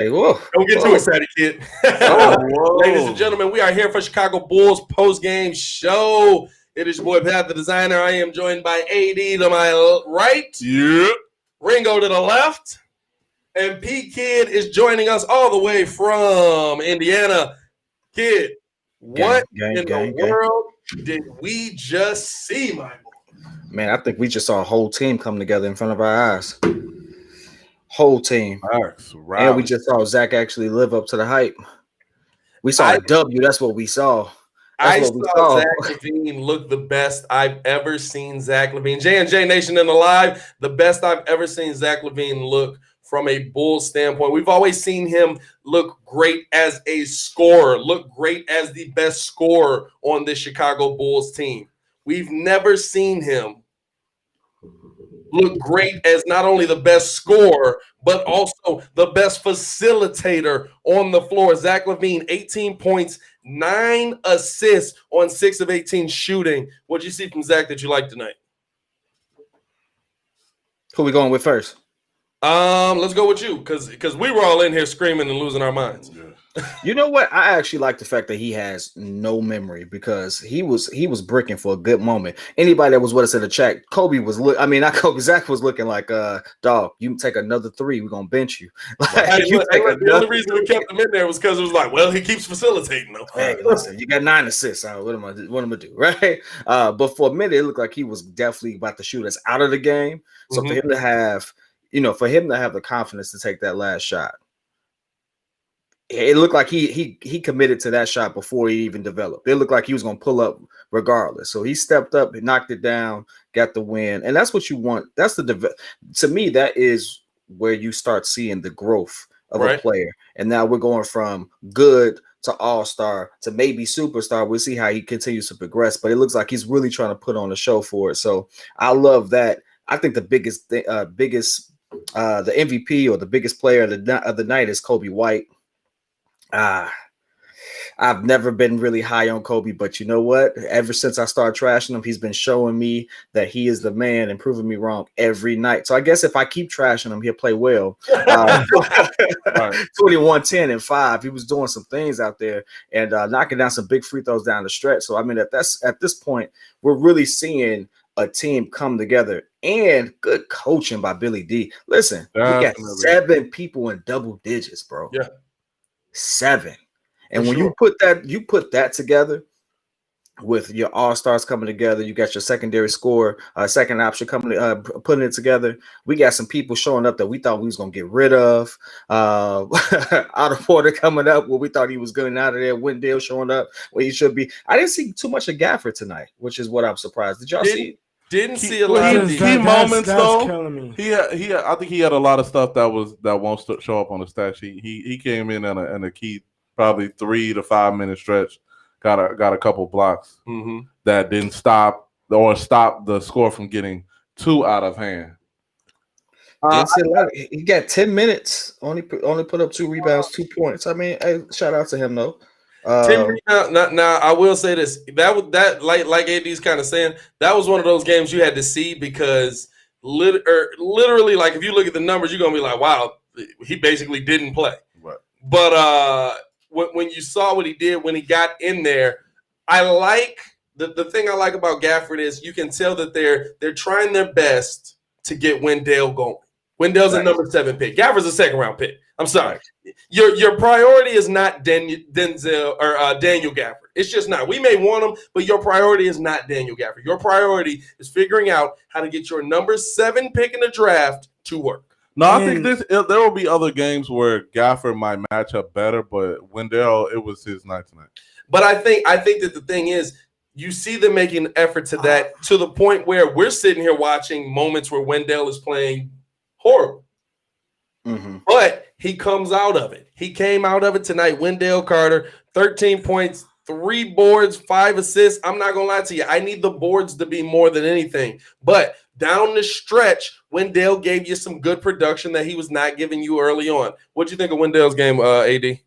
Hey, whoa. Don't get too excited, kid. Ladies and gentlemen, we are here for Chicago Bulls post-game show. It is your boy, Pat the Designer. I am joined by AD to my right. Yeah. Ringo to the left. And P.Kidd is joining us all the way from Indiana. Kid, what in the world did we just see, my boy? Man, I think we just saw a whole team come together in front of our eyes. Whole team. And we just saw Zach actually live up to the hype. We saw a W. That's what we saw. I saw Zach LaVine look the best I've ever seen Zach LaVine. J&J Nation in the live, the best I've ever seen Zach LaVine look from a Bulls standpoint. We've always seen him look great as a scorer, look great as the best scorer on this Chicago Bulls team. We've never seen him look great as not only the best scorer, but also the best facilitator on the floor. Zach LaVine, 18 points, 9 assists on 6 of 18 shooting. What did you see from Zach that you liked tonight? Who we going with first? Let's go with you, because we were all in here screaming and losing our minds. Yeah. You know what? I actually like the fact that he has no memory because he was bricking for a good moment. Anybody that was with us in the chat, Zach was looking like, dog, you take another 3, we're gonna bench you. The only reason we kept him in there was because it was like, well, he keeps facilitating though. Hey, listen, you got 9 assists. What am I gonna do, right? But for a minute, it looked like he was definitely about to shoot us out of the game. So for him to have, the confidence to take that last shot. It looked like he committed to that shot before he even developed. It looked like he was going to pull up regardless. So he stepped up and knocked it down, got the win. And that's what you want. That's to me, that is where you start seeing the growth of a player. And now we're going from good to all-star to maybe superstar. We'll see how he continues to progress. But it looks like he's really trying to put on a show for it. So I love that. I think the biggest the MVP or the biggest player of the night is Kobe White. I've never been really high on Kobe, but you know what? Ever since I started trashing him, he's been showing me that he is the man and proving me wrong every night. So I guess if I keep trashing him, he'll play well. 21, 10, and 5. He was doing some things out there and knocking down some big free throws down the stretch. So I mean, at this point, we're really seeing a team come together and good coaching by Billy D. Listen, we got 7 people in double digits, bro. Yeah. 7. And when you put that together with your all-stars coming together, you got your secondary score, second option coming, putting it together. We got some people showing up that we thought we was gonna get rid of. Out of order coming up where we thought he was going out of there. Wendell showing up where he should be. I didn't see too much of Gafford tonight, which is what I'm surprised. Did y'all see? Didn't see a lot of key moments though. I think he had a lot of stuff that won't show up on the stat sheet. He came in a key probably 3 to 5 minute stretch. Got a couple blocks that didn't stop the score from getting too out of hand. He got 10 minutes. Only put up 2 rebounds, 2 points. I mean, hey, shout out to him though. Now I will say this. That like AD's kind of saying, that was one of those games you had to see because literally, like if you look at the numbers, you're gonna be like, wow, he basically didn't play. Right. But when you saw what he did when he got in there, I like the thing I like about Gafford is you can tell that they're trying their best to get Wendell going. Wendell's a number 7 pick. Gafford's a second round pick. I'm sorry. Your priority is not Denzel or Daniel Gafford. It's just not. We may want him, but your priority is not Daniel Gafford. Your priority is figuring out how to get your number 7 pick in the draft to work. No, I think there will be other games where Gafford might match up better, but Wendell, it was his night tonight. But I think that the thing is, you see them making an effort to that to the point where we're sitting here watching moments where Wendell is playing horrible. But he comes out of it. He came out of it tonight. Wendell Carter, 13 points, 3 boards, 5 assists. I'm not going to lie to you. I need the boards to be more than anything. But down the stretch, Wendell gave you some good production that he was not giving you early on. What do you think of Wendell's game, AD?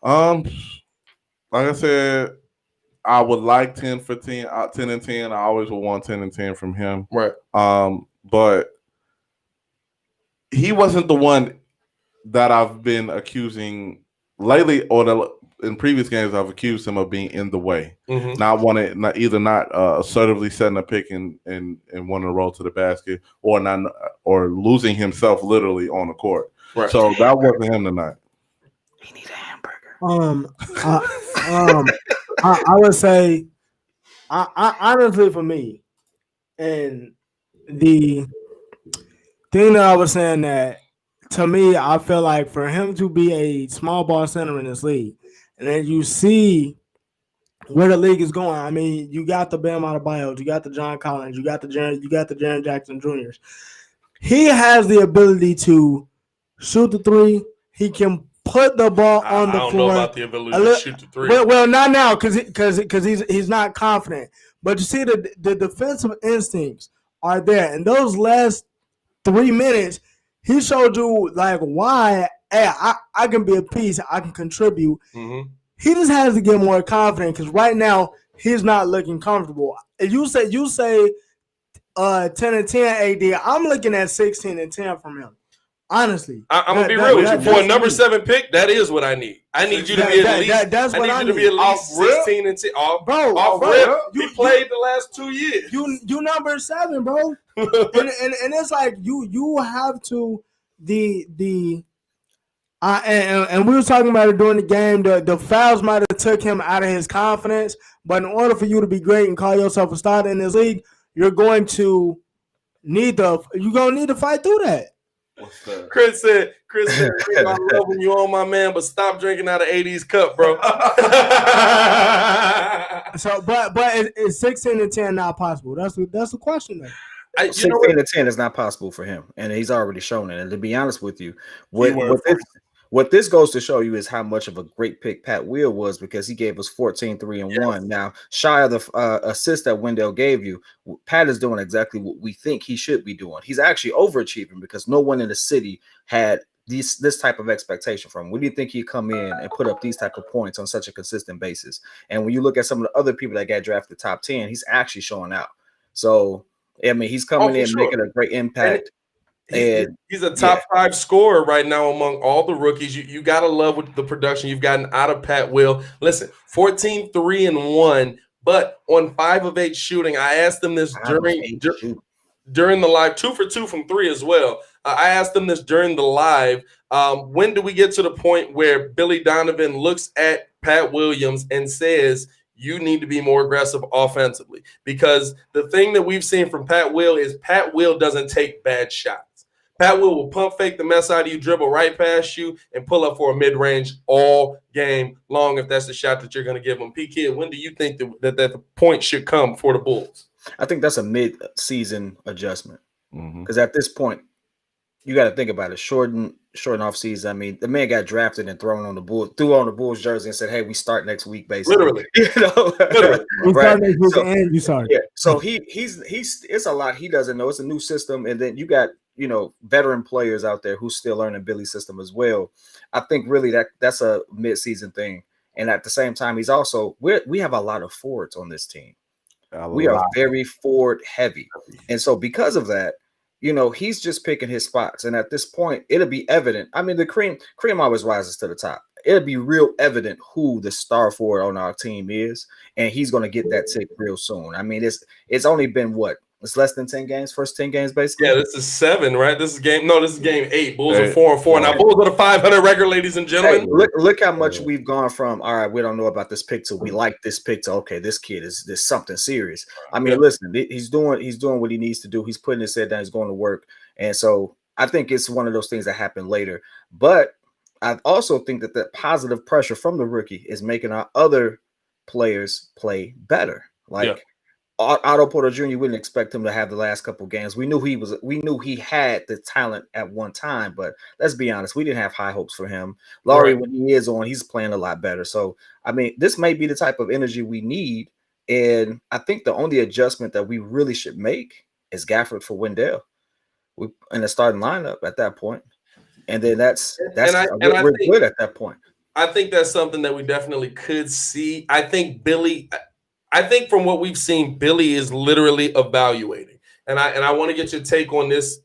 Like I said, I would like 10 for 10, 10 and 10. I always would want 10 and 10 from him. Right. But he wasn't the one that I've been accusing lately, or in previous games, I've accused him of being in the way, not assertively setting a pick and wanting to roll to the basket, or losing himself literally on the court. Right. So that wasn't him tonight. He need a hamburger. I would say, I honestly, for me, and the thing that I was saying, that to me, I feel like for him to be a small ball center in this league, and then you see where the league is going. I mean, you got the Bam Adebayo, you got the John Collins, you got the Jaren Jackson Jr.'s. He has the ability to shoot the three. He can put the ball on the floor. I don't know about the ability to shoot the three. Well, not now, because he's not confident. But you see, the defensive instincts are there. In those last 3 minutes, he showed you like why. Hey, I can be a piece. I can contribute. Mm-hmm. He just has to get more confident, because right now he's not looking comfortable. If you say 10 and 10 AD, I'm looking at 16 and 10 from him. Honestly, I'm gonna be real with you. For a number 7 pick, that is what I need. I need you to be at least. That's what I need. You to be at least 16 and 10. Off rip. He played the last 2 years. You number 7, bro. and it's like you have to and we were talking about it during the game. The fouls might have took him out of his confidence, but in order for you to be great and call yourself a starter in this league, you're going to need to fight through that. Chris said, I love when you on my man, but stop drinking out of 80s cup, bro. So, but it's 16 and 10 not possible? That's the question there. 16 and 10 is not possible for him, and he's already shown it. And to be honest with you, what this goes to show you is how much of a great pick Pat Will was, because he gave us 14, 3, and 1. Now, shy of the assist that Wendell gave you, Pat is doing exactly what we think he should be doing. He's actually overachieving, because no one in the city had this type of expectation from him. When do you think he'd come in and put up these type of points on such a consistent basis? And when you look at some of the other people that got drafted top 10, he's actually showing out. So, I mean, he's coming in making a great impact. He's a top 5 scorer right now among all the rookies. You got to love with the production you've gotten out of Pat Will. Listen, 14, 3, and 1, but on 5 of 8 shooting. I asked them this during the live, 2 for 2 from 3 as well. I asked them this during the live. When do we get to the point where Billy Donovan looks at Pat Williams and says, you need to be more aggressive offensively? Because the thing that we've seen from Pat Will is Pat Will doesn't take bad shots. Pat will pump fake the mess out of you, dribble right past you, and pull up for a mid-range all game long if that's the shot that you're going to give him. P.Kidd, when do you think that the point should come for the Bulls? I think that's a mid-season adjustment, because at this point, you got to think about it. Shorten off season. I mean, the man got drafted and threw on the Bulls jersey and said, "Hey, we start next week." Basically, literally, literally. We start next week and you start. Yeah. So he's it's a lot he doesn't know. It's a new system, and then you got veteran players out there who's still learning Billy's system as well. I think really that's a mid-season thing, and at the same time, he's also we have a lot of forwards on this team. We are very forward heavy, and so because of that, he's just picking his spots. And at this point, it'll be evident. I mean, the cream always rises to the top. It'll be real evident who the star forward on our team is, and he's going to get that tick real soon. I mean, it's only been it's less than 10 games, first 10 games, basically. Yeah, this is 7, right? This is game 8. Bulls are 4-4. Now, Bulls are the 500 record, ladies and gentlemen. Hey, look how much we've gone from, all right, we don't know about this pick, to we like this pick, to, okay, this kid is something serious. I mean, listen, he's doing what he needs to do. He's putting his head down. He's going to work. And so I think it's one of those things that happen later. But I also think that positive pressure from the rookie is making our other players play better. Otto Porter Jr., we didn't expect him to have the last couple of games. We knew he had the talent at one time, but let's be honest, we didn't have high hopes for him. Laurie, when he is on, he's playing a lot better. So, I mean, this may be the type of energy we need, and I think the only adjustment that we really should make is Gafford for Wendell. We in the starting lineup at that point, and then we're good at that point. I think that's something that we definitely could see. I think from what we've seen, Billy is literally evaluating. and I want to get your take on this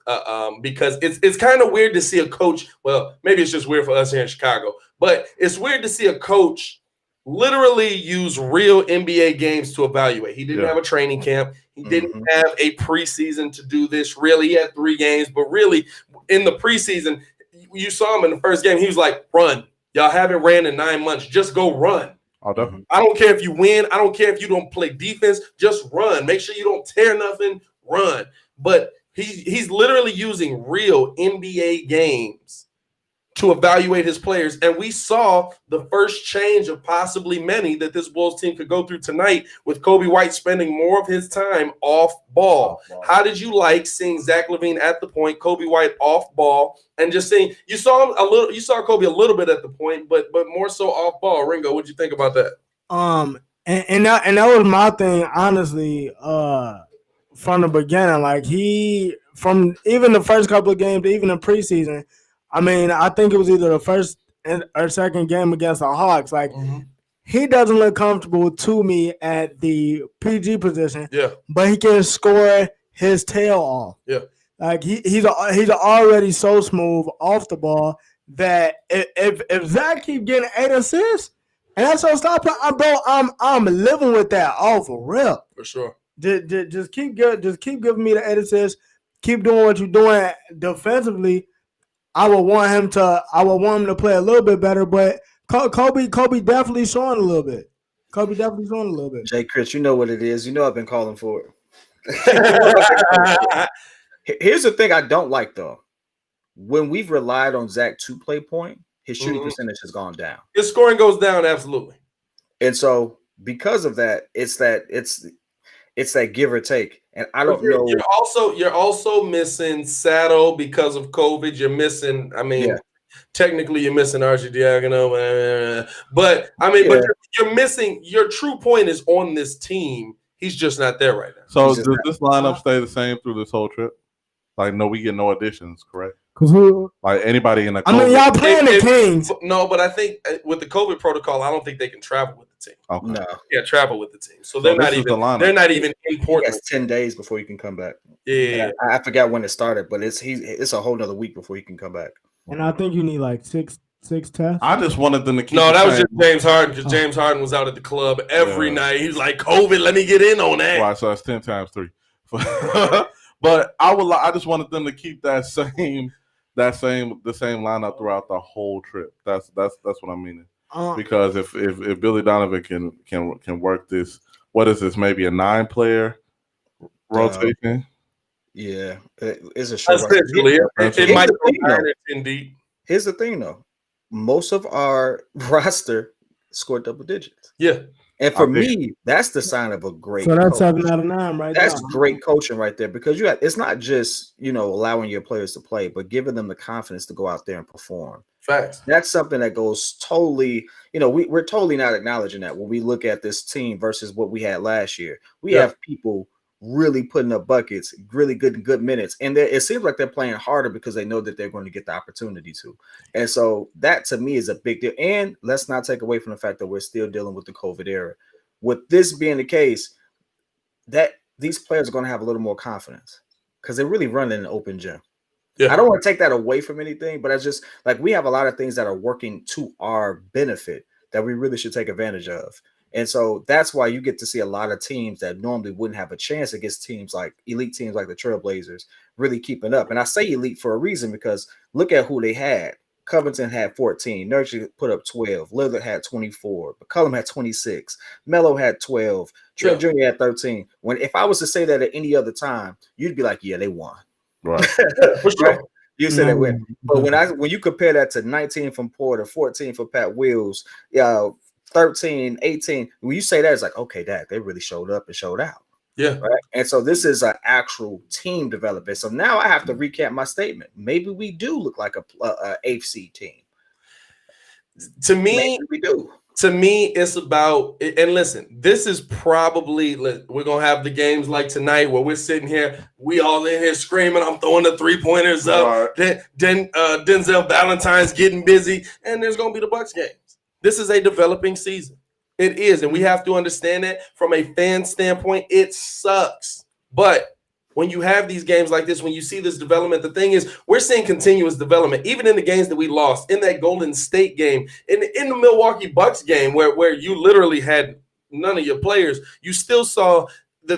because it's kind of weird to see a coach. Well, maybe it's just weird for us here in Chicago, but it's weird to see a coach literally use real NBA games to evaluate. He didn't have a training camp. He didn't have a preseason to do this. Really, he had 3 games, but really in the preseason, you saw him in the first game. He was like, "Run! Y'all haven't ran in 9 months. Just go run." Oh, definitely. I don't care if you win. I don't care if you don't play defense. Just run. Make sure you don't tear nothing. Run. But he's literally using real NBA games to evaluate his players. And we saw the first change of possibly many that this Bulls team could go through tonight with Kobe White spending more of his time off ball. How did you like seeing Zach LaVine at the point, Kobe White off ball, and just seeing you saw him a little, you saw Kobe a little bit at the point, but more so off ball. Ringo, what'd you think about that? And that was my thing, honestly, from the beginning. Like from even the first couple of games, even the preseason, I mean, I think it was either the first or second game against the Hawks. Like, he doesn't look comfortable to me at the PG position. Yeah. But he can score his tail off. Yeah. Like, he's already so smooth off the ball that if Zach keep getting 8 assists, and that's so stop playing, bro, I'm living with that off a rip. For sure. Just keep giving me the 8 assists. Keep doing what you're doing defensively. I would want him to play a little bit better, but Kobe definitely showing a little bit. Jay Chris, you know what it is. You know I've been calling for it. Here's the thing I don't like, though. When we've relied on Zach to play point, his shooting percentage has gone down. His scoring goes down, absolutely. And so because of that, it's that give or take. And I don't know. You're also missing Sato because of COVID. You're missing, technically you're missing Archie Diacono. But you're missing, your true point is on this team. He's just not there right now. So does this lineup stay the same through this whole trip? Like, no, we get no additions, correct? Like anybody in the COVID. I mean, y'all playing the Kings. No, but I think with the COVID protocol, I don't think they can travel with the team. Okay. No. Yeah, travel with the team. So they're not even important. It's 10 days before you can come back. Yeah. I forgot when it started, but it's a whole nother week before you can come back. And I think you need like six tests. I just wanted them to keep. No, that was just James Harden, because James Harden was out at the club every night. He was like, COVID, let me get in on that. Right, so that's 10 times 3. But I just wanted them to keep the same lineup throughout the whole trip. That's what I'm meaning. Because if Billy Donovan can work this, what is this? Maybe a 9-player rotation. Yeah, it's a short. Essentially, it might be 9 or 10 deep. Here's the thing, though. Most of our roster scored double digits. Yeah. And for me, that's the sign of a great. So that's 7 out of 9, right? That's great coaching right there, because it's not just allowing your players to play, but giving them the confidence to go out there and perform. Facts. That's something that goes totally. We're totally not acknowledging that when we look at this team versus what we had last year. We have people really putting up buckets, really good minutes, and it seems like they're playing harder because they know that they're going to get the opportunity to. And so that to me is a big deal. And let's not take away from the fact that we're still dealing with the COVID era. With this being the case, that these players are going to have a little more confidence because they're really running an open gym. Yeah. I don't want to take that away from anything, but it's just like we have a lot of things that are working to our benefit that we really should take advantage of. And so that's why you get to see a lot of teams that normally wouldn't have a chance against elite teams like the Trailblazers really keeping up. And I say elite for a reason, because look at who they had. Covington had 14. Nurkic put up 12. Lillard had 24. McCollum had 26. Melo had 12. Trent Jr. had 13. If I was to say that at any other time, you'd be like, yeah, they won. Right. For sure. Right? You said they win. But when you compare that to 19 from Porter, 14 for Pat Wills, 13, 18. When you say that, it's like, okay, they really showed up and showed out. Yeah. Right. And so this is an actual team development. So now I have to recap my statement. Maybe we do look like a 8th seed team. To me, maybe we do. To me, it's about, and listen, this is probably, we're going to have the games like tonight where we're sitting here, we all in here screaming, I'm throwing the 3-pointers up. Right. Then Denzel Valentine's getting busy, and there's going to be the Bucks games. This is a developing season. It is, and we have to understand that from a fan standpoint, it sucks. But when you have these games like this, when you see this development. The thing is, we're seeing continuous development, even in the games that we lost, in that Golden State game, in the Milwaukee Bucks game, where you literally had none of your players. You still saw the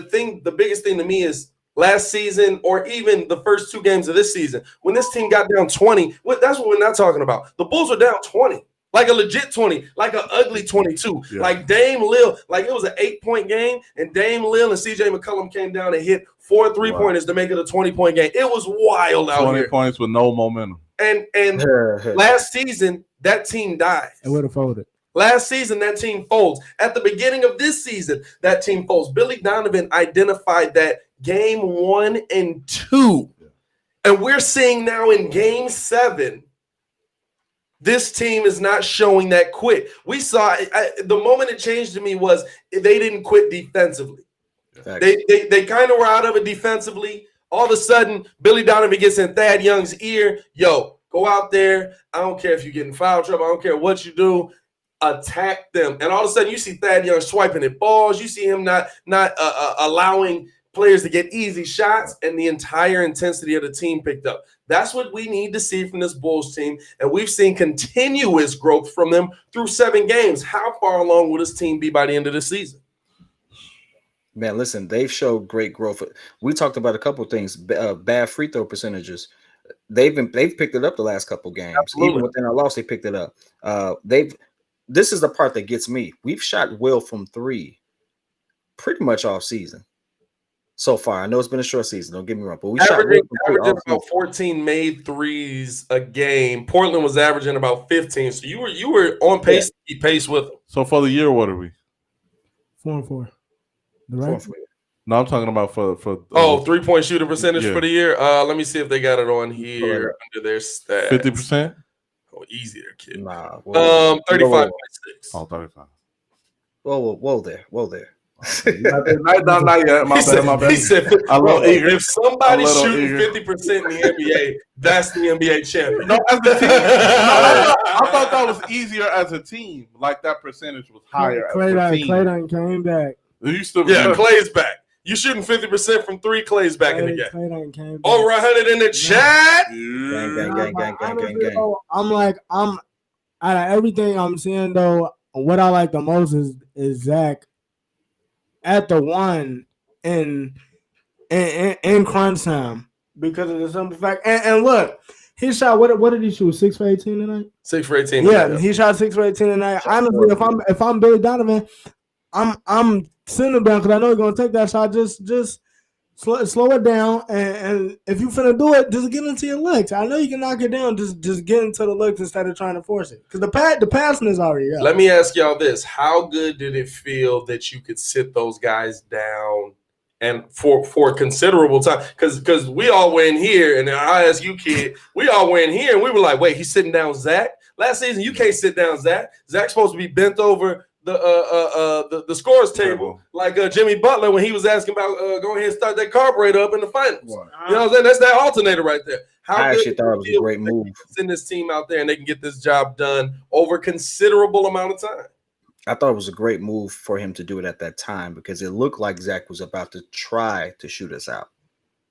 biggest thing to me is last season, or even the first 2 games of this season, when this team got down 20, that's what we're not talking about. The Bulls were down 20. Like a legit 20, like an ugly 22. Yeah. Like Dame Lil, like it was an 8-point game, and Dame Lil and CJ McCollum came down and hit 4 3-pointers to make it a 20-point game. It was wild out 20 here. 20 points with no momentum. And last season, that team died. It would have folded. Last season, that team folds. At the beginning of this season, that team folds. Billy Donovan identified that game 1 and 2. And we're seeing now in game 7, this team is not showing that quit. We saw the moment it changed to me was they didn't quit defensively. They kind of were out of it defensively. All of a sudden, Billy Donovan gets in Thad Young's ear. Yo, go out there. I don't care if you get in foul trouble. I don't care what you do. Attack them. And all of a sudden, you see Thad Young swiping at balls. You see him not allowing players to get easy shots, and the entire intensity of the team picked up. That's what we need to see from this Bulls team, and we've seen continuous growth from them through 7 games. How far along will this team be by the end of the season? Man, listen, they've showed great growth. We talked about a couple of things, bad free throw percentages. They've picked it up the last couple of games. Absolutely. Even within our loss, they picked it up. This is the part that gets me. We've shot well from 3 pretty much all season. So far, I know it's been a short season. Don't get me wrong, but we averaging about 14 made threes a game. Portland was averaging about 15, so you were on pace to keep pace with them. So for the year, what are we? 4-4. Right? 4-4. No, I'm talking about for 3-point shooting percentage for the year. Let me see if they got it on here under their stats. 50%. Oh, easy there, kid. 35.6. Oh, 35. Whoa there. Not yet. My bad. He said, if somebody's shooting 50% in the NBA, that's the NBA champion. No, as a team, I thought that was easier as a team. Like that percentage was higher. Clay came back. Clay's back. You shooting 50% from 3, Clay's back in the game. Over 100 in the chat. Gang. I'm out of everything I'm seeing though. What I like the most is Zach at the 1 in crunch time because of the simple fact. And look, he shot what did he shoot? 6 for 18 tonight. 6 for 18. Yeah, he shot 6 for 18 tonight. Honestly, if I'm Billy Donovan, I'm sitting him down because I know he's gonna take that shot. Just slow it down, and if you finna do it, just get into your legs. I know you can knock it down. Just get into the legs instead of trying to force it. Because the passing is already out. Let me ask y'all this: how good did it feel that you could sit those guys down and for considerable time? Because we all went here, and I ask you, kid, we all went here, and we were like, wait, he's sitting down Zach. Last season, you can't sit down Zach. Zach's supposed to be bent over the scores table like Jimmy Butler when he was asking about go ahead and start that carburetor up in the finals. Wow. You know what I'm saying? That's that alternator right there. I actually thought it was a great move. Send this team out there and they can get this job done over considerable amount of time. I thought it was a great move for him to do it at that time because it looked like Zach was about to try to shoot us out.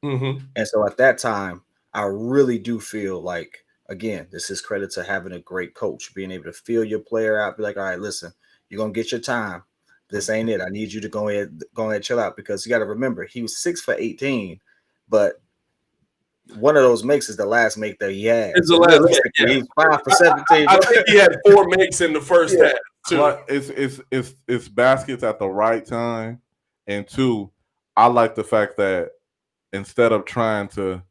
Mm-hmm. And so at that time, I really do feel like, again, this is credit to having a great coach, being able to feel your player out, be like, all right, listen, you're going to get your time. This ain't it. I need you to go ahead and chill out because you got to remember, he was 6 for 18, but one of those makes is the last make that he had. It's the last make, yeah. He's 5 for 17. I think he had 4 makes in the first half, too. But it's baskets at the right time. And 2, I like the fact that instead of trying to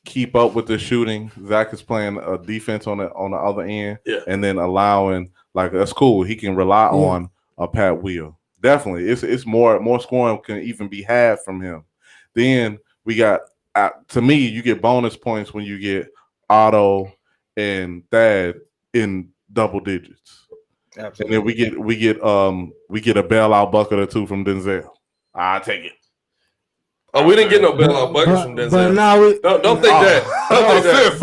keep up with the shooting, Zach is playing a defense on the other end, and then allowing, like, that's cool. He can rely on a Pat Wheel. Definitely, it's more scoring can even be had from him. Then we got, to me, you get bonus points when you get Otto and Thad in double digits. Absolutely. And then we get a bailout bucket or 2 from Denzel. I take it. Oh, we didn't get no bailout buckets from Denzel. But now don't think that. Don't think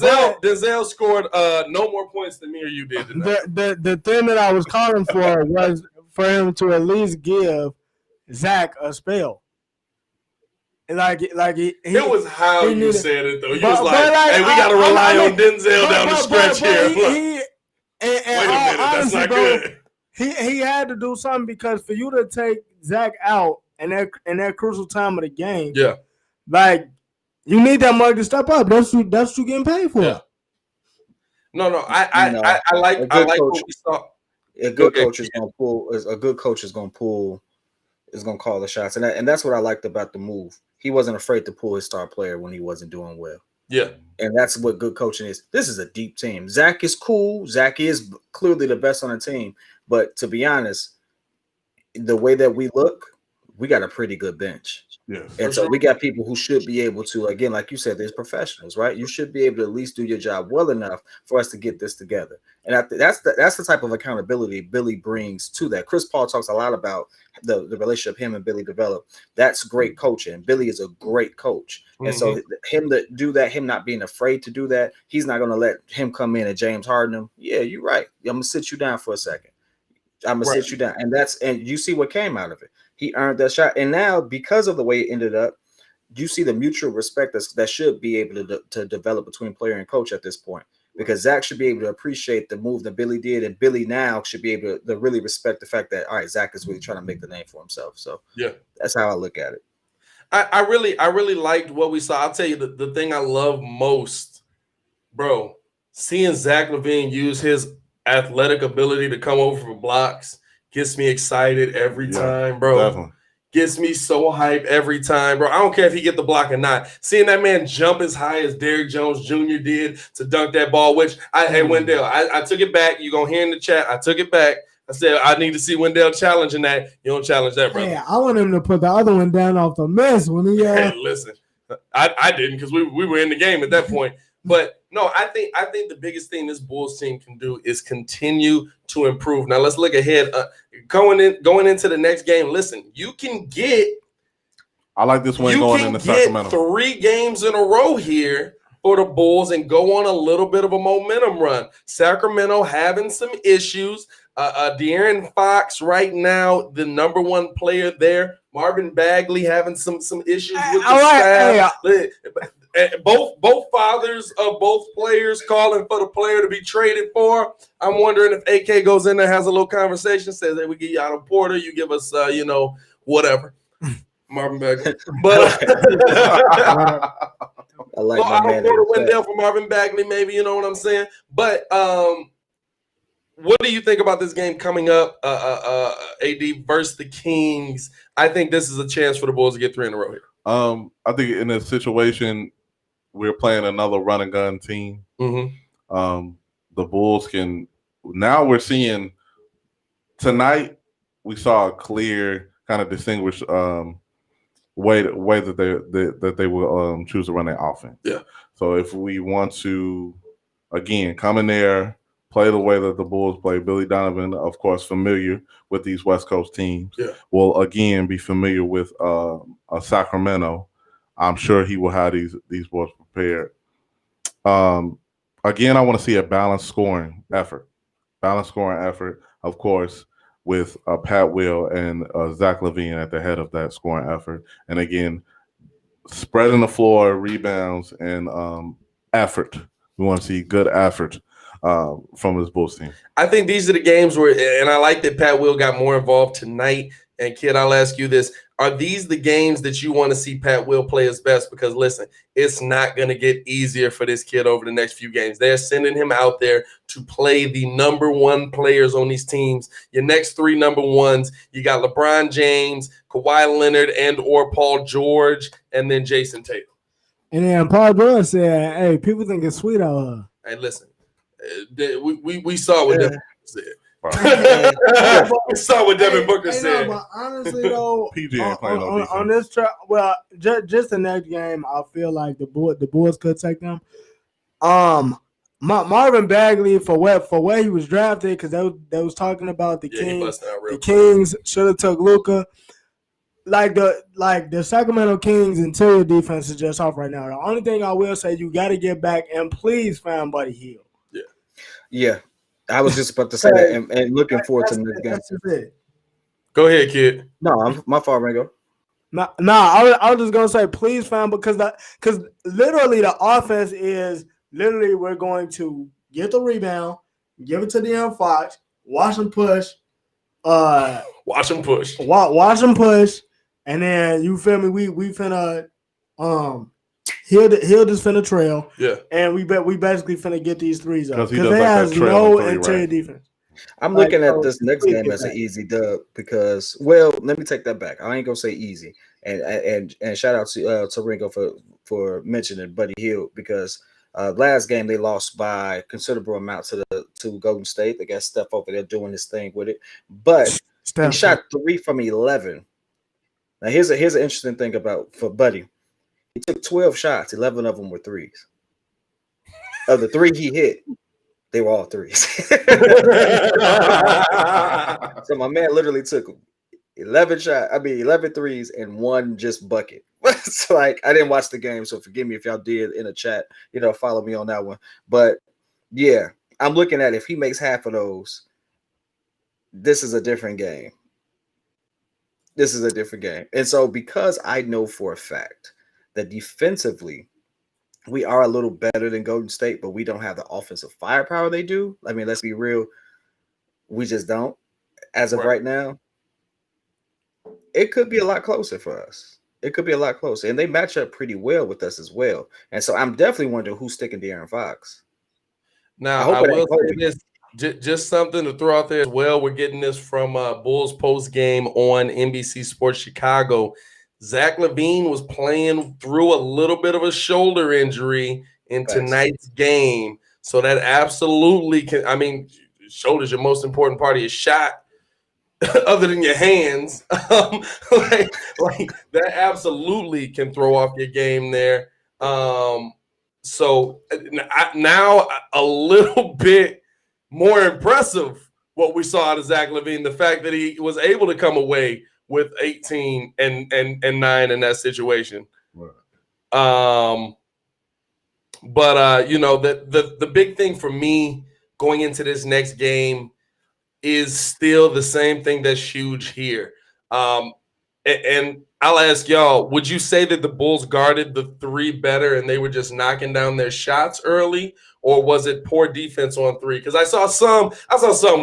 that. Denzel scored no more points than me or you did tonight. The thing that I was calling for was for him to at least give Zach a spell. It was how you said it though. You was like, "Hey, we got to rely on Denzel down the stretch here." Wait a minute, that's not good. He had to do something because for you to take Zach out in that crucial time of the game, yeah, like you need that mug to step up. That's what you getting paid for. Yeah. No, I like what we saw. A good coach is gonna pull. A good coach is gonna pull. Is gonna call the shots, and that's what I liked about the move. He wasn't afraid to pull his star player when he wasn't doing well. Yeah. And that's what good coaching is. This is a deep team. Zach is cool. Zach is clearly the best on the team. But to be honest, the way that we look, we got a pretty good bench. Yeah. And so we got people who should be able to, again, like you said, there's professionals, right? You should be able to at least do your job well enough for us to get this together. And that's the type of accountability Billy brings to that. Chris Paul talks a lot about the relationship him and Billy developed. That's great coaching. Billy is a great coach. Mm-hmm. And so him to do that, him not being afraid to do that, he's not going to let him come in and James Harden him. Yeah, you're right. I'm going to sit you down for a second. I'm going to sit you down. And you see what came out of it. He earned that shot. And now, because of the way it ended up, you see the mutual respect that should be able to develop between player and coach at this point. Because Zach should be able to appreciate the move that Billy did, and Billy now should be able to really respect the fact that, all right, Zach is really trying to make the name for himself. So yeah, that's how I look at it. I really liked what we saw. I'll tell you the thing I love most, bro, seeing Zach LaVine use his athletic ability to come over for blocks gets me excited every time, bro. Definitely. Gets me so hyped every time, bro. I don't care if he get the block or not. Seeing that man jump as high as Derrick Jones Jr. did to dunk that ball, which hey, Wendell, I took it back. You're going to hear in the chat. I took it back. I said, I need to see Wendell challenging that. You don't challenge that, brother. Hey, I want him to put the other one down off the mess when he Hey, listen, I didn't because we were in the game at that point. But no, I think the biggest thing this Bulls team can do is continue to improve. Now let's look ahead. Going into the next game. Listen, you can get. I like this one going into Sacramento. 3 games in a row here for the Bulls and go on a little bit of a momentum run. Sacramento having some issues. De'Aaron Fox right now, the number 1 player there. Marvin Bagley having some issues with the staff. Both fathers of both players calling for the player to be traded for. I'm wondering if AK goes in there, has a little conversation, says, "Hey, we get you out of Porter, you give us, whatever." Marvin Bagley, but I like my man. Porter Wendell for Marvin Bagley, maybe, you know what I'm saying. But what do you think about this game coming up? AD versus the Kings. I think this is a chance for the Bulls to get 3 in a row here. I think in this situation, we're playing another run and gun team. Mm-hmm. The Bulls can now. We're seeing tonight. We saw a clear kind of distinguished way that they will choose to run their offense. Yeah. So if we want to again come in there, play the way that the Bulls play, Billy Donovan, of course, familiar with these West Coast teams, will again be familiar with Sacramento. I'm sure he will have these Bulls prepared. Again, I want to see a balanced scoring effort. Of course, with Pat Will and Zach LaVine at the head of that scoring effort. And again, spreading the floor, rebounds, and effort. We want to see good effort from this Bulls team. I think these are the games where, and I like that Pat Will got more involved tonight. And Kid, I'll ask you this. Are these the games that you want to see Pat Will play his best? Because listen, it's not going to get easier for this kid over the next few games. They're sending him out there to play the number 1 players on these teams. Your next 3 number 1s, you got LeBron James, Kawhi Leonard, and or Paul George, and then Jason Tatum. And then Paul George said, "Hey, people think it's sweet out here." Hey, listen, we saw what Devin said. We saw what Devin Booker said. But honestly, though, PG ain't playing on this track, well, just the next game, I feel like the Bulls could take them. Marvin Bagley for where he was drafted, because they was talking about the Kings. The Kings should have took Luka. Like the Sacramento Kings interior defense is just off right now. The only thing I will say, you got to get back and please find Buddy Hield. Yeah. I was just about to say that and looking forward to this game. That's just it. Go ahead, kid. No, my fault, Ringo. No, I was just gonna say, please, fam, because literally the offense is literally we're going to get the rebound, give it to De'Aaron Fox, watch him push, watch him push, and then you feel me? We finna he'll just finna trail, and we basically finna get these threes up because they has no interior defense. I'm looking at this next game as an easy dub because, well, let me take that back. I ain't gonna say easy, and shout out to Ringo for mentioning Buddy Hield because last game they lost by a considerable amount to Golden State. They got Steph over there doing this thing with it, but he shot 3 from 11. Now here's an interesting thing for Buddy. He took 12 shots, 11 of them were threes. Of the 3 he hit, they were all threes. So my man literally took 11 threes and 1 just bucket. It's like I didn't watch the game, so forgive me if y'all did in the chat. Follow me on that one. But yeah, I'm looking at if he makes half of those, this is a different game. And so because I know for a fact that defensively we are a little better than Golden State, but we don't have the offensive firepower they do. I mean, let's be real. We just don't. As of right now, it could be a lot closer for us. It could be a lot closer. And they match up pretty well with us as well. And so I'm definitely wondering who's sticking De'Aaron Fox. Now, I will say this, just something to throw out there as well. We're getting this from Bulls post game on NBC Sports Chicago. Zach LaVine was playing through a little bit of a shoulder injury in tonight's game. So that absolutely can, I mean, shoulder's your most important part of your shot other than your hands. Like that absolutely can throw off your game there. So now a little bit more impressive what we saw out of Zach LaVine, the fact that he was able to come away with 18 and 9 in that situation. Right. But the big thing for me going into this next game is still the same thing that's huge here. And I'll ask y'all, would you say that the Bulls guarded the 3 better and they were just knocking down their shots early, or was it poor defense on 3? Because I saw some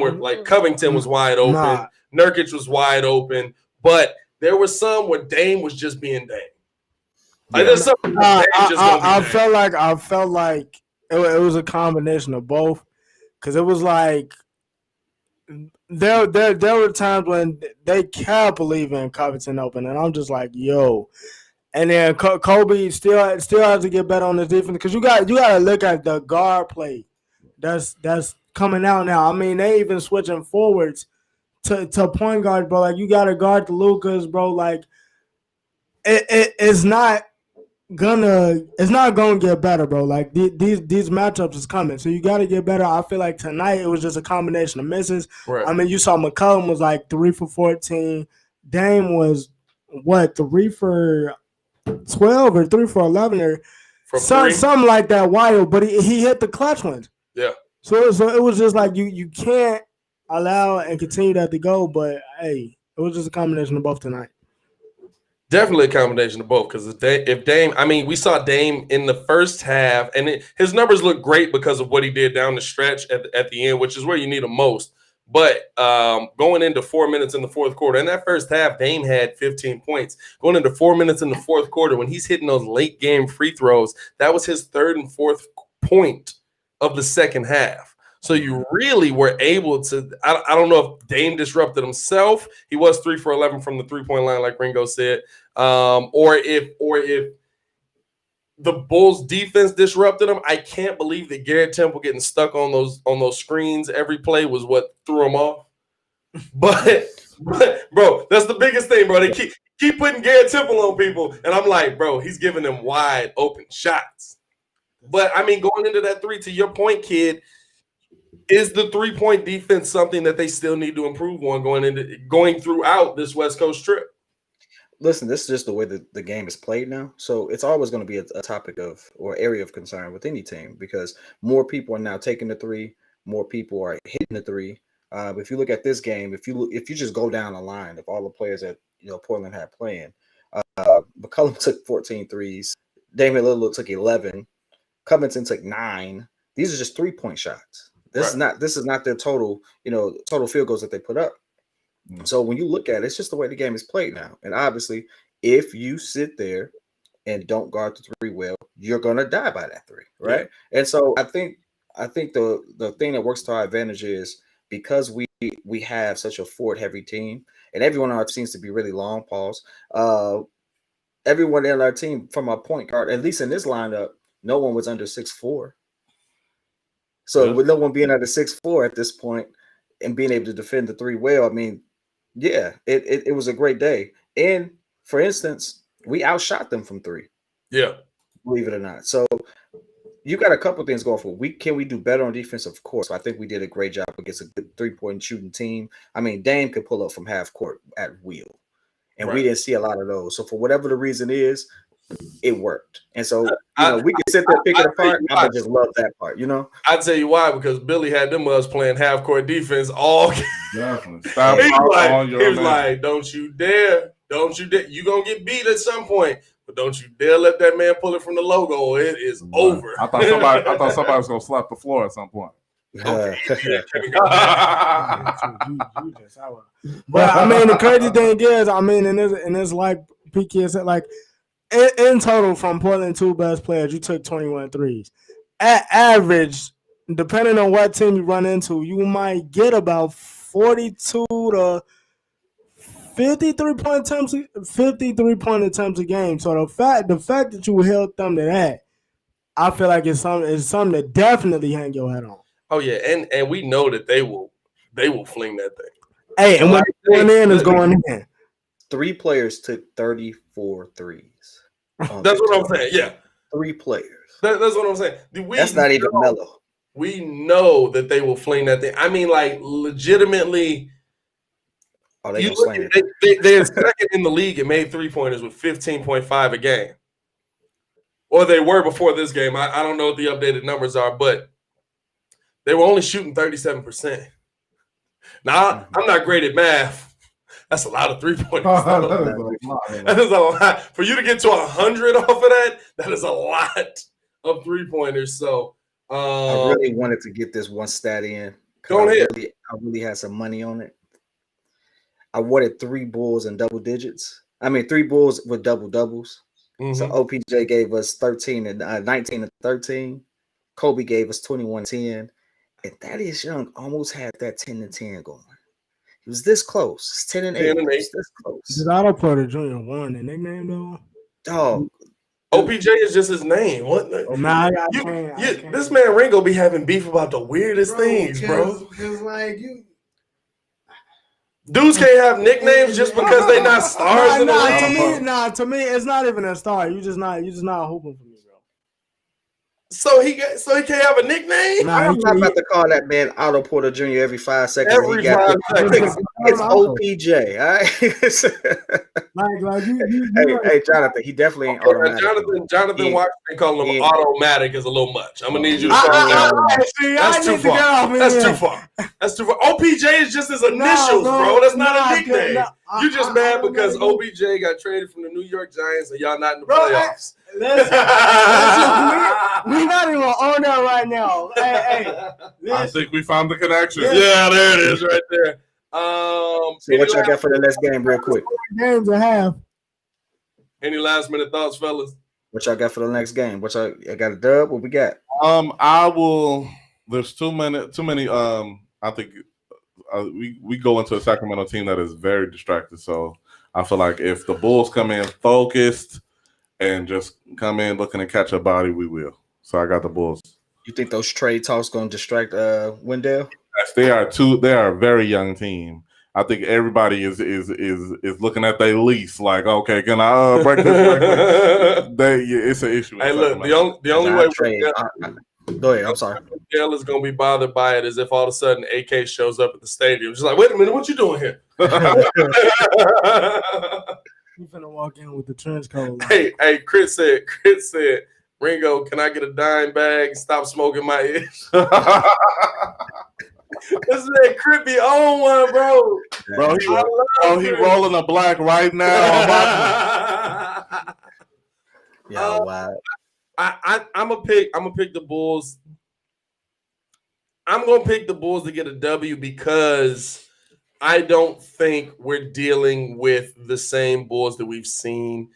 where like Covington was wide open, Nurkic was wide open, but there was some where Dame was just being Dame. Like there's something I felt like it was a combination of both, because it was like there were times when they kept believing Covington open, and I'm just like, yo. And then Kobe still has to get better on his defense, because you got to look at the guard play that's coming out now. I mean, they even switching forwards to point guard, bro. Like, you got to guard the Lucas, bro. Like, it's not gonna get better, bro. Like these matchups is coming, so you got to get better. I feel like tonight it was just a combination of misses. Right. I mean, you saw McCollum was like 3 for 14. Dame was 3 for 12 or 3 for 11 or something like that wild, but he hit the clutch ones. Yeah. So it was just like you can't allow and continue that to go, but hey, it was just a combination of both tonight. Definitely a combination of both, because if Dame, I mean, we saw Dame in the first half, and his numbers look great because of what he did down the stretch at the end, which is where you need him most. But going into 4 minutes in the fourth quarter, in that first half, Dame had 15 points. Going into 4 minutes in the fourth quarter, when he's hitting those late game free throws, that was his 3rd and 4th point of the second half. So you really were able to, I don't know if Dame disrupted himself. He was 3 for 11 from the 3-point line, like Ringo said. Or if the Bulls defense disrupted him. I can't believe that Garrett Temple getting stuck on those screens every play was what threw him off. But bro, that's the biggest thing, bro. They keep putting Garrett Temple on people, and I'm like, bro, he's giving them wide open shots. But I mean, going into that 3, to your point, kid, is the 3-point defense something that they still need to improve on going throughout this West Coast trip? Listen, this is just the way the game is played now. So it's always going to be a topic of or area of concern with any team, because more people are now taking the 3, more people are hitting the 3. If you look at this game, if you just go down the line of all the players that Portland had playing, McCollum took 14 threes. Damian Lillard took 11. Covington took 9. These are just 3-point shots. This is not their total field goals that they put up. So when you look at it, it's just the way the game is played now. And obviously, if you sit there and don't guard the 3 well, you're gonna die by that 3, right? Yeah. And so I think the thing that works to our advantage is because we have such a forward-heavy team, and everyone on our team seems to be really long. Pause. Everyone in our team, from our point guard, at least in this lineup, no one was under 6'4". So with no one being under 6'4" at this point and being able to defend the 3 well, I mean, yeah, it was a great day. And for instance, we outshot them from 3. Yeah, believe it or not. So you got a couple things going for. Can we do better on defense? Of course. I think we did a great job against a good 3-point shooting team. I mean, Dame could pull up from half court at will, and we didn't see a lot of those. So for whatever the reason is, it worked. And so we can sit there pick it apart. I just love that part. I tell you why, because Billy had them us playing half court defense all. Definitely. He was like, "Don't you dare! Don't you dare! You gonna get beat at some point." But don't you dare let that man pull it from the logo. It is over. I thought somebody was gonna slap the floor at some point. Okay. But I mean, the crazy thing is, I mean, and it's like P.Kidd said, like in total from Portland 2 best players, you took 21 threes. At average, depending on what team you run into, you might get about 42 to 53-point attempts a game. So the fact that you held them to that, I feel like it's something to definitely hang your head on. Oh yeah, and we know that they will fling that thing. Hey, and when going in is going in. 3 players took 34 threes. That's what I'm saying. Yeah, 3 players. That's what I'm saying. That's not even mellow. We know that they will fling that thing. I mean, like legitimately. Oh, they're second in the league and made 3-pointers with 15.5 a game. Or they were before this game. I don't know what the updated numbers are, but they were only shooting 37%. Now, I'm not great at math. That's a lot of 3-pointers. That is a lot. For you to get to 100 off of that, that is a lot of 3-pointers. So I really wanted to get this one stat in. Go ahead. I really had some money on it. I wanted 3 Bulls in double digits. I mean, 3 Bulls with double doubles. Mm-hmm. So OPJ gave us 19 and 13. Kobe gave us 21-10. And Thaddeus Young almost had that 10-10 going. He was this close. It's 10 and 8. This close. Did Wendell Carter Jr. warn the nickname though? Dog. OPJ is just his name. What? This man Ringo be having beef about the weirdest things, bro. Because like you. Dudes can't have nicknames just because they not stars in the league. To me, it's not even a star. You just not hooping for me, bro. So he can't have a nickname. I'm not about to call that man Otto Porter Jr. every 5 seconds. It's OPJ. All right. Hey, Jonathan, he definitely ain't automatic. Jonathan Washington calling him automatic is a little much. I'm gonna need you to start That's too far. That's too far. OPJ is just his initials, bro. That's not a nickname. You just mad because OBJ got traded from the New York Giants and y'all not in the playoffs. We're not even on that right now. I think we found the connection. Yeah, there it is right there. So what y'all got for the next game real quick? Games I have. Any last minute thoughts, fellas? What y'all got for the next game? I got a dub? What we got? I will. There's too many. I think we go into a Sacramento team that is very distracted. So I feel like if the Bulls come in focused and just come in looking to catch a body, we will. So I got the Bulls. You think those trade talks going to distract Wendell? Yes, they are too. They are a very young team. I think everybody is looking at their lease like, okay, can I break this? It's an issue. Hey, look, the only way go ahead. I'm sorry. Wendell is going to be bothered by it is if all of a sudden AK shows up at the stadium, just like, wait a minute, what you doing here? You finna walk in with the trench coat. Hey, Chris said, Ringo, can I get a dime bag? Stop smoking my itch. This man Crippy on one, bro. He rolling a black right now. Wow. I'm gonna pick the Bulls. I'm gonna pick the Bulls to get a W because I don't think we're dealing with the same Bulls that we've seen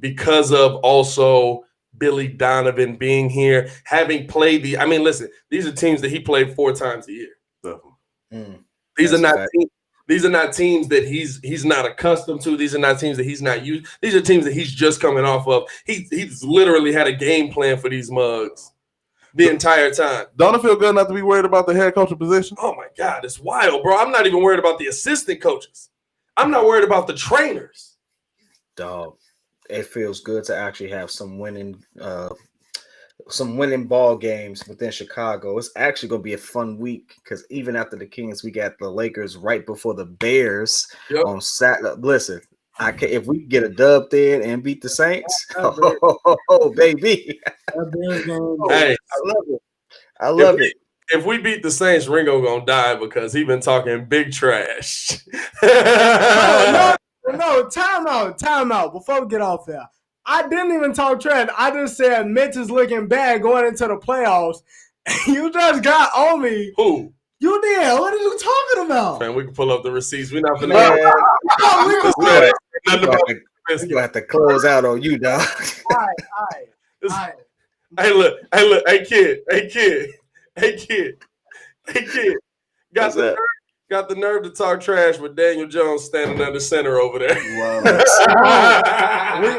because of also Billy Donovan being here, having played listen, these are teams that he played 4 times a year. These are not teams that he's not accustomed to. These are not teams that he's not used. These are teams that he's just coming off of. He's literally had a game plan for these mugs the entire time. Don't it feel good not to be worried about the head coaching position? Oh my God, it's wild, bro. I'm not even worried about the assistant coaches. I'm not worried about the trainers. Dog, it feels good to actually have some winning ball games within Chicago. It's actually going to be a fun week because even after the Kings, we got the Lakers right before the Bears on Saturday. Listen, if we get a dub there and beat the Saints, baby. Hey, I love it. If we beat the Saints, Ringo gonna die because he been talking big trash. No, time out. Before we get off there, I didn't even talk trash. I just said Mitch is looking bad going into the playoffs. You just got on me. Who? You did. What are you talking about? Man, we can pull up the receipts. We're not finna. You have to close out on you, dog. All right. Hey, look. Hey, kid. Got the nerve to talk trash with Daniel Jones standing under center over there.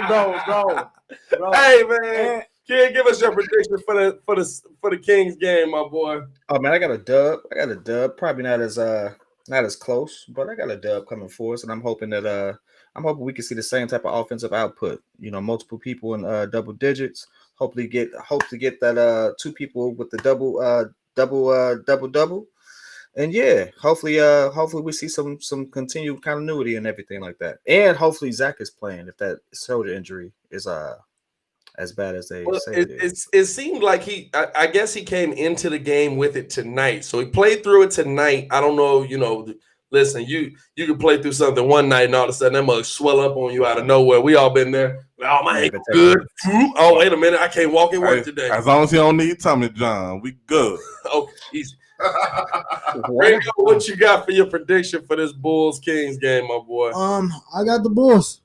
Bro. Hey, man. Kid, give us your prediction for the Kings game, my boy. Oh man, I got a dub. Probably not as close, but I got a dub coming for us, and I'm hoping we can see the same type of offensive output. You know, multiple people in double digits. Hope to get that 2 people with the double. And yeah, hopefully we see some continued continuity and everything like that. And hopefully Zach is playing if that shoulder injury is as bad as they say it is. It seemed like I guess he came into the game with it tonight. So he played through it tonight. I don't know, listen, you can play through something one night and all of a sudden that mug swell up on you out of nowhere. We all been there. Oh, my ankle good. Oh, wait a minute. I can't walk in work today. As long as you don't need Tommy John, we good. Okay, easy. Ringo, what you got for your prediction for this Bulls-Kings game, my boy? I got the Bulls.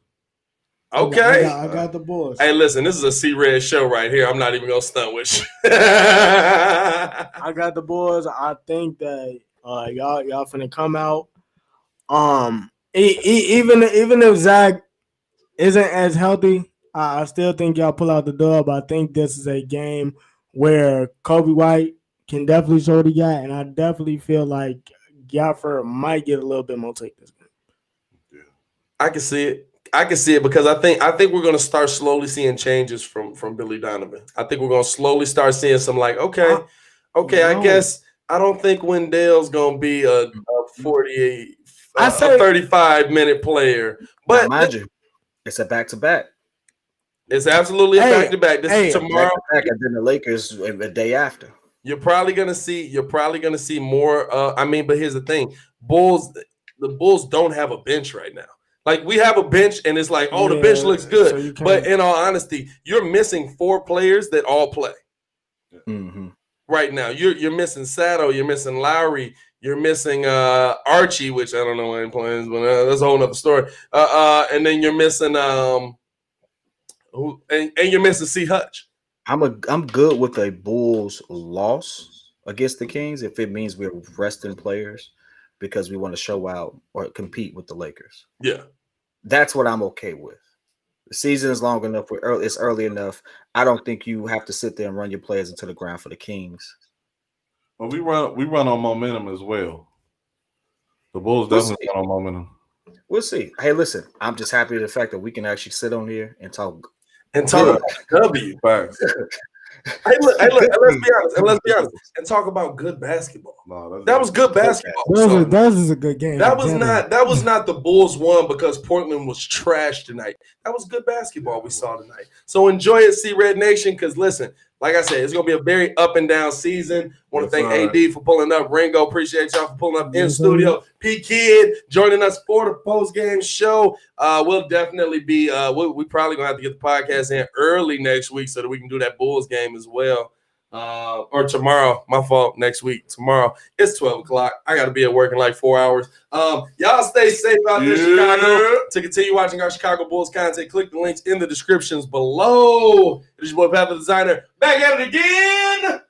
Okay. I got the Bulls. Hey, listen, this is a C-Red show right here. I'm not even going to stunt with you. I got the Bulls. I think that y'all finna come out. Even if Zach isn't as healthy, I still think y'all pull out the dub. I think this is a game where Kobe White can definitely show the guy, and I definitely feel like Gafford might get a little bit more take this game. Yeah. I can see it because I think we're going to start slowly seeing changes from Billy Donovan. I think we're going to slowly start seeing some I guess I don't think Wendell's going to be a 35-minute player. But mind you, it's a back-to-back. It's absolutely a back-to-back. This is tomorrow. Back and then the Lakers the day after. You're probably gonna see more. But here's the thing: the Bulls don't have a bench right now. Like we have a bench, and it's like, the bench looks good. But in all honesty, you're missing 4 players that all play. Mm-hmm. Right now, you're missing Sato, you're missing Lowry, you're missing Archie, which I don't know why he plays, but that's a whole nother story. And then you're missing and you're missing C. Hutch. I'm good with a Bulls loss against the Kings if it means we're resting players because we want to show out or compete with the Lakers. Yeah, that's what I'm okay with. The season is long enough. It's early enough. I don't think you have to sit there and run your players into the ground for the Kings. Well, we run on momentum as well. The Bulls definitely run on momentum. We'll see. Hey, listen, I'm just happy with the fact that we can actually sit on here and talk. About W. Hey, look, and let's be honest. And talk about good basketball. That was good basketball. That was a good game. That was not the Bulls won because Portland was trash tonight. That was good basketball we saw tonight. So enjoy it, C-Red Nation, because listen, like I said, it's going to be a very up and down season. Want to thank AD for pulling up. Ringo, appreciate y'all for pulling up in studio. P.Kidd joining us for the post-game show. We'll definitely be we probably going to have to get the podcast in early next week so that we can do that Bulls game as well. Or tomorrow, my fault, next week. Tomorrow, it's 12 o'clock. I got to be at work in like 4 hours. Y'all stay safe out there in Chicago. To continue watching our Chicago Bulls content, click the links in the descriptions below. It's your boy, Pat the Designer, back at it again.